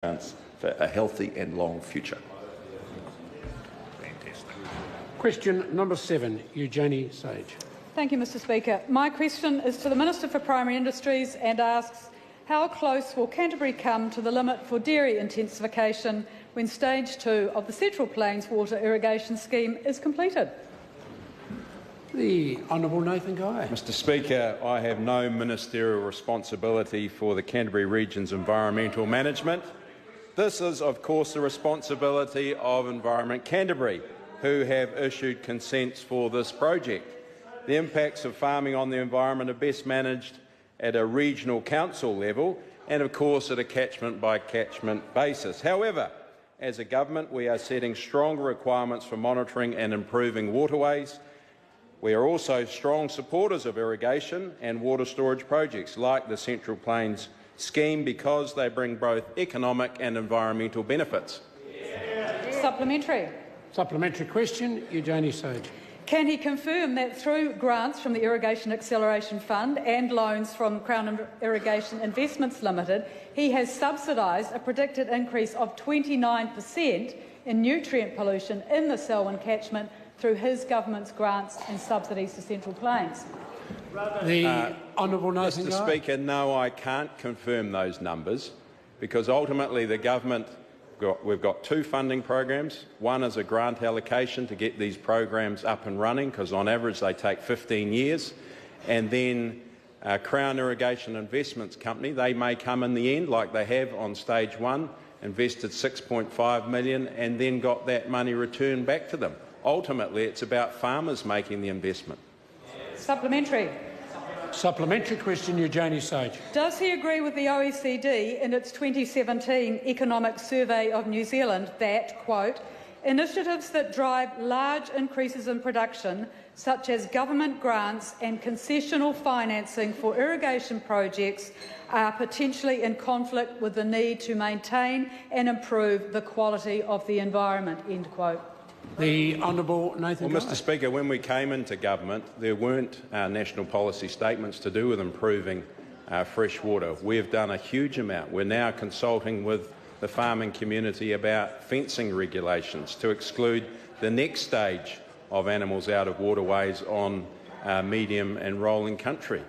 for a healthy and long future. Question number 7, Eugenie Sage. Thank you, Mr Speaker. My question is to the Minister for Primary Industries and asks, how close will Canterbury come to the limit for dairy intensification when Stage 2 of the Central Plains Water Irrigation Scheme is completed? The Honourable Nathan Guy. Mr Speaker, I have no ministerial responsibility for the Canterbury Region's environmental management. This is, of course, the responsibility of Environment Canterbury, who have issued consents for this project. The impacts of farming on the environment are best managed at a regional council level and, of course, at a catchment-by-catchment basis. However, as a government, we are setting stronger requirements for monitoring and improving waterways. We are also strong supporters of irrigation and water storage projects like the Central Plains scheme because they bring both economic and environmental benefits. Supplementary. Supplementary question, Eugenie Sage. Can he confirm that through grants from the Irrigation Acceleration Fund and loans from Crown Irrigation Investments Limited, he has subsidised a predicted increase of 29% in nutrient pollution in the Selwyn catchment through his government's grants and subsidies to Central Plains? The Honourable Nathan Mr Speaker, no, I can't confirm those numbers because ultimately the government, we've got 2 funding programs. One is a grant allocation to get these programs up and running because on average they take 15 years. And then Crown Irrigation Investments Company, they may come in the end like they have on Stage 1, invested $6.5 million and then got that money returned back to them. Ultimately, it's about farmers making the investment. Supplementary. Supplementary question, Eugenie Sage. Does he agree with the OECD in its 2017 Economic Survey of New Zealand that, quote, initiatives that drive large increases in production, such as government grants and concessional financing for irrigation projects, are potentially in conflict with the need to maintain and improve the quality of the environment, end quote? The Honourable Nathan Well, Guy. Mr Speaker, when we came into government, there weren't national policy statements to do with improving fresh water. We've done a huge amount. We're now consulting with the farming community about fencing regulations to exclude the next stage of animals out of waterways on medium and rolling country.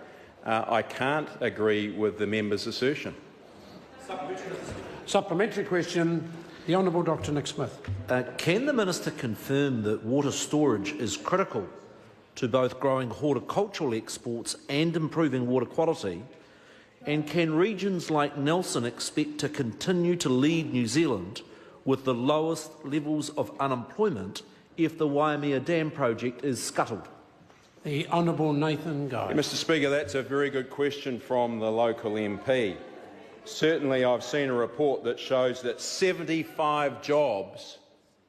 I can't agree with the member's assertion. Supplementary question, the Honourable Dr Nick Smith. Can the Minister confirm that water storage is critical to both growing horticultural exports and improving water quality? And can regions like Nelson expect to continue to lead New Zealand with the lowest levels of unemployment if the Waimea Dam project is scuttled? The Honourable Nathan Guy. Mr Speaker, that's a very good question from the local MP. Certainly I've seen a report that shows that 75 jobs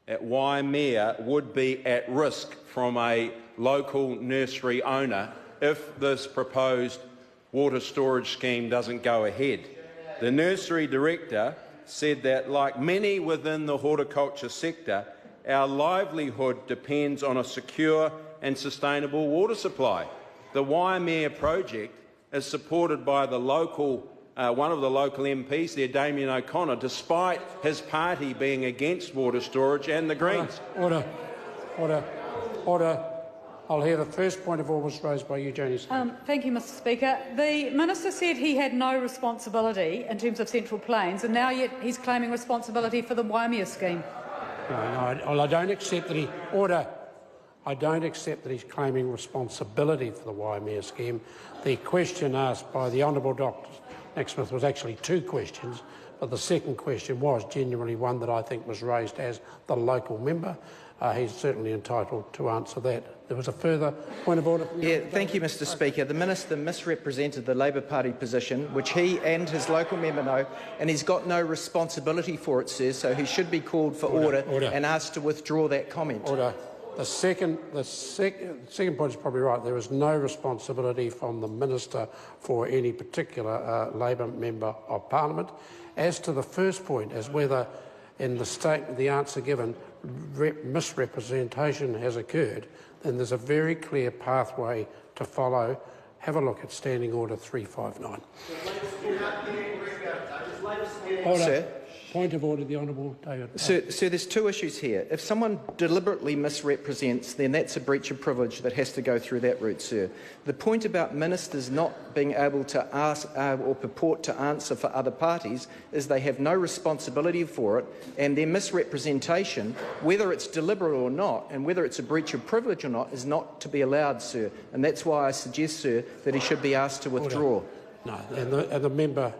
at Waimea would be at risk from a local nursery owner if this proposed water storage scheme doesn't go ahead. The nursery director said that, like many within the horticulture sector, our livelihood depends on a secure and sustainable water supply. The Waimea project is supported by the local one of the local MPs there, Damien O'Connor, despite his party being against water storage and the Greens. Order. Order. Order. I'll hear the first point of order was raised by Eugenie. Thank you, Mr Speaker. The Minister said he had no responsibility in terms of Central Plains, and now yet he's claiming responsibility for the Waimea scheme. I don't accept that he... Order. I don't accept that he's claiming responsibility for the Waimea scheme. The question asked by the Honourable Dr Nick Smith was actually 2 questions, but the second question was genuinely one that I think was raised as the local member. He's certainly entitled to answer that. There was a further point of order. Thank you, Mr Speaker. The Minister misrepresented the Labor Party position, which he and his local member know, and he's got no responsibility for it, sir, so he should be called for order and asked to withdraw that comment. Order. The second point is probably right. There is no responsibility from the Minister for any particular Labor Member of Parliament. As to the first point, as whether in the statement the answer given misrepresentation has occurred, then there's a very clear pathway to follow. Have a look at Standing Order 359. Sir, Point of order, the Honourable David. Sir, there's two issues here. If someone deliberately misrepresents, then that's a breach of privilege that has to go through that route, sir. The point about ministers not being able to ask or purport to answer for other parties is they have no responsibility for it, and their misrepresentation, whether it's deliberate or not, and whether it's a breach of privilege or not, is not to be allowed, sir. And that's why I suggest, sir, that he should be asked to withdraw. No, and the member,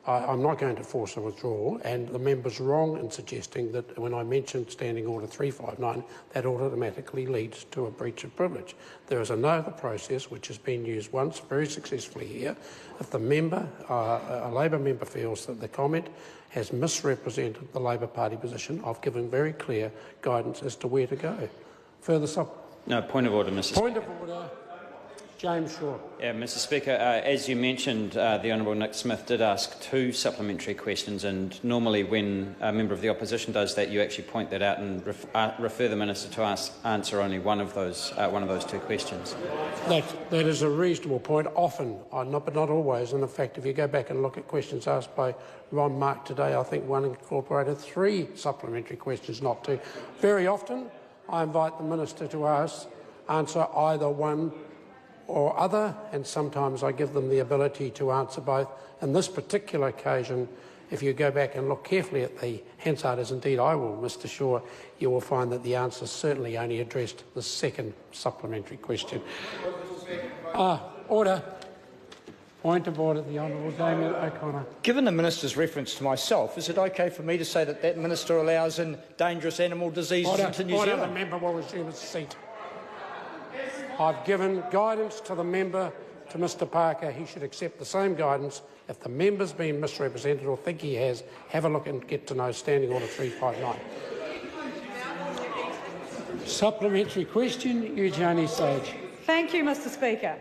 I'm not going to force a withdrawal, and the member's wrong in suggesting that when I mentioned Standing Order 359, that automatically leads to a breach of privilege. There is another process which has been used once very successfully here. If the member, a Labor member, feels that the comment has misrepresented the Labor Party position, I've given very clear guidance as to where to go. Further No, point of order, Mr. Speaker. Point of order. James Shaw. Yeah, Mr. Speaker, as you mentioned, the Honourable Nick Smith did ask 2 supplementary questions, and normally when a member of the opposition does that, you actually point that out and refer the minister to answer only one of those 2 questions. That is a reasonable point. Often, but not always. And in fact, if you go back and look at questions asked by Ron Mark today, I think one incorporated 3 supplementary questions, not 2. Very often, I invite the minister to answer either one or other, and sometimes I give them the ability to answer both. In this particular occasion, if you go back and look carefully at the Hansard, as indeed I will, Mr. Shaw, you will find that the answer certainly only addressed the 2nd supplementary question. Order. Point of order, the Honourable Damien O'Connor. Given the minister's reference to myself, is it okay for me to say that that minister allows in dangerous animal diseases into New Zealand? The member will resume his seat. I've given guidance to the member, to Mr Parker. He should accept the same guidance. If the member's been misrepresented or think he has, have a look and get to know Standing Order 359. Supplementary question, Eugenie Sage. Thank you, Mr Speaker.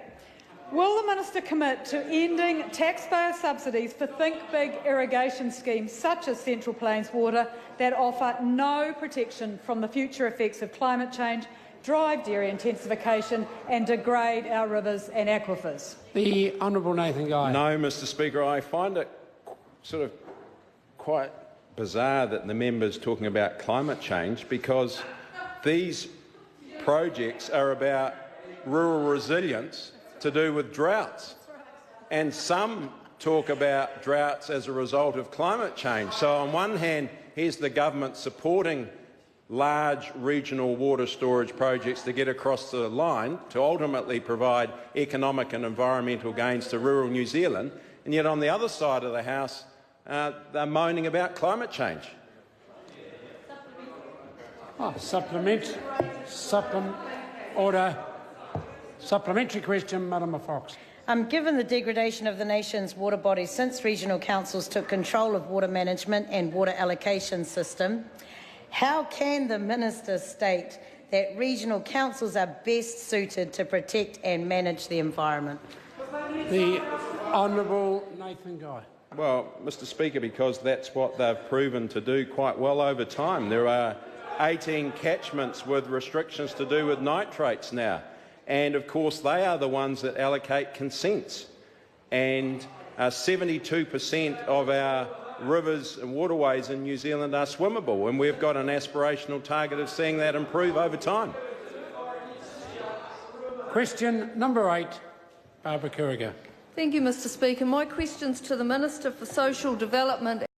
Will the minister commit to ending taxpayer subsidies for Think Big irrigation schemes such as Central Plains Water that offer no protection from the future effects of climate change, drive dairy intensification and degrade our rivers and aquifers? The Honourable Nathan Guy. No, Mr Speaker. I find it sort of quite bizarre that the member's talking about climate change, because these projects are about rural resilience to do with droughts. And some talk about droughts as a result of climate change. So on one hand, here's the government supporting large regional water storage projects to get across the line to ultimately provide economic and environmental gains to rural New Zealand, and yet on the other side of the House they're moaning about climate change. Supplementary question, Marama Fox. Given the degradation of the nation's water bodies since regional councils took control of water management and water allocation system, how can the minister state that regional councils are best suited to protect and manage the environment? The Honourable Nathan Guy. Well, Mr Speaker, because that's what they've proven to do quite well over time. There are 18 catchments with restrictions to do with nitrates now. And of course they are the ones that allocate consents. And 72% of our rivers and waterways in New Zealand are swimmable, and we've got an aspirational target of seeing that improve over time. Question number 8, Barbara Kuriger. Thank you, Mr Speaker. My question's to the Minister for Social Development